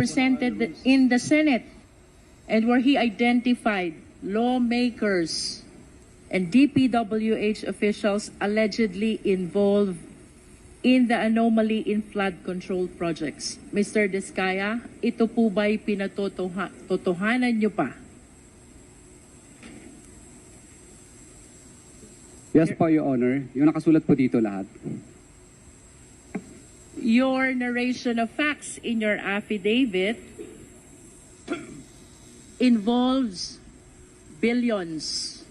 presented in the Senate and where he identified lawmakers and DPWH officials allegedly involved in the anomaly in flood control projects. Mr. Diskaya, ito po ba'y pinatotohanan niyo pa? Yes po, Your Honor. Yung nakasulat po dito lahat. Your narration of facts in your affidavit involves billions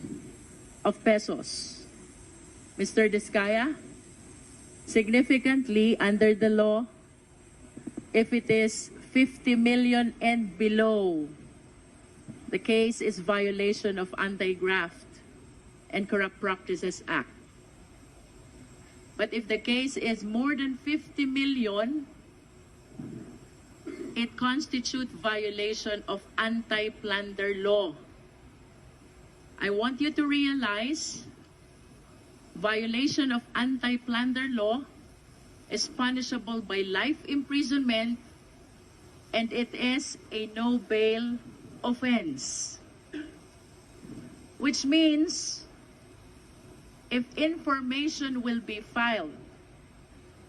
of pesos. Mr. Diskaya, significantly under the law, if it is 50 million and below, the case is violation of Anti-Graft and Corrupt Practices Act. But if the case is more than 50 million, it constitutes violation of anti-plunder law. I want you to realize violation of anti-plunder law is punishable by life imprisonment and it is a no bail offense. Which means if information will be filed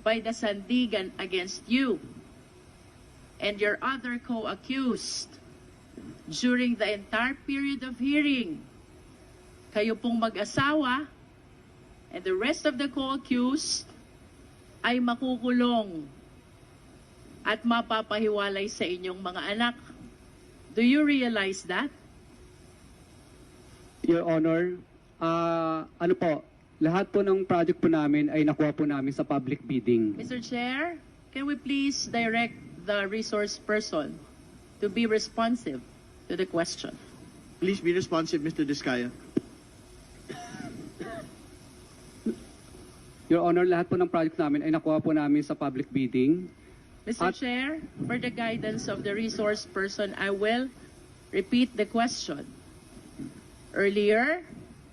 by the Sandigan against you and your other co-accused during the entire period of hearing, kayo pong mag-asawa and the rest of the co-accused ay makukulong at mapapahiwalay sa inyong mga anak. Do you realize that? Your Honor, ano po, lahat po ng project po namin ay nakuha po namin sa public bidding. Mr. Chair, can we please direct the resource person to be responsive to the question? Please be responsive, Mr. Diskaya. Your Honor, lahat po ng project namin ay nakuha po namin sa public bidding. Mr. Chair, for the guidance of the resource person, I will repeat the question. Earlier,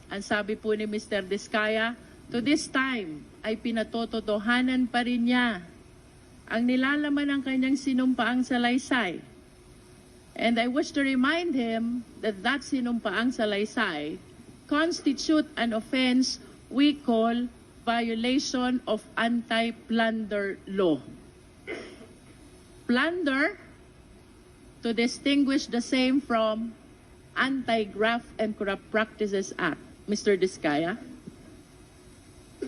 ang sabi po ni Mr. Diskaya, to this time ay pinatototohanan pa rin niya ang nilalaman ng kanyang sinumpaang salaysay. And I wish to remind him that that sinumpaang salaysay constitute an offense we call violation of anti-plunder law. Plunder, to distinguish the same from Anti-Graft and Corrupt Practices Act, Mr. Diskaya,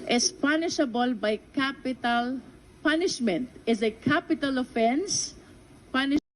is punishable by capital punishment, is a capital offense, punishable